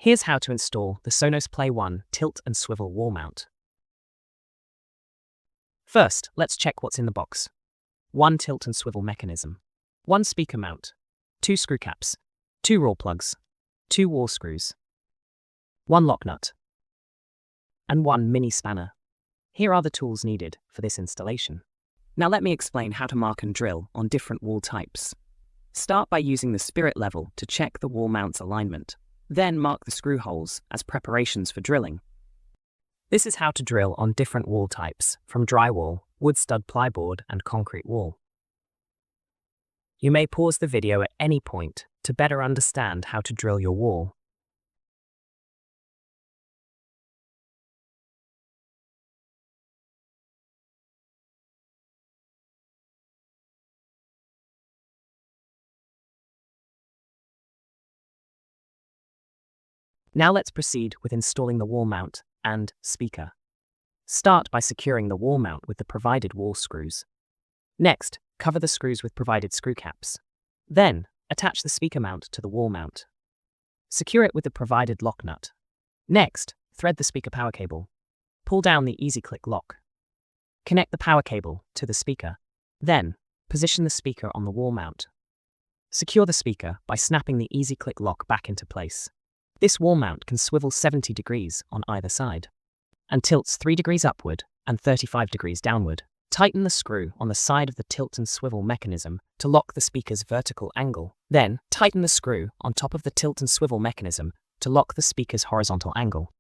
Here's how to install the Sonos Play 1 Tilt and Swivel Wall Mount. First, let's check what's in the box. 1 tilt and swivel mechanism, 1 speaker mount, 2 screw caps, 2 raw plugs, 2 wall screws, 1 lock nut, and 1 mini spanner. Here are the tools needed for this installation. Now let me explain how to mark and drill on different wall types. Start by using the spirit level to check the wall mount's alignment. Then mark the screw holes as preparations for drilling. This is how to drill on different wall types, from drywall, wood stud plyboard, and concrete wall. You may pause the video at any point to better understand how to drill your wall. Now let's proceed with installing the wall mount and speaker. Start by securing the wall mount with the provided wall screws. Next, cover the screws with provided screw caps. Then, attach the speaker mount to the wall mount. Secure it with the provided lock nut. Next, thread the speaker power cable. Pull down the easy click lock. Connect the power cable to the speaker. Then, position the speaker on the wall mount. Secure the speaker by snapping the easy click lock back into place. This wall mount can swivel 70 degrees on either side and tilts 3 degrees upward and 35 degrees downward. Tighten the screw on the side of the tilt and swivel mechanism to lock the speaker's vertical angle. Then, tighten the screw on top of the tilt and swivel mechanism to lock the speaker's horizontal angle.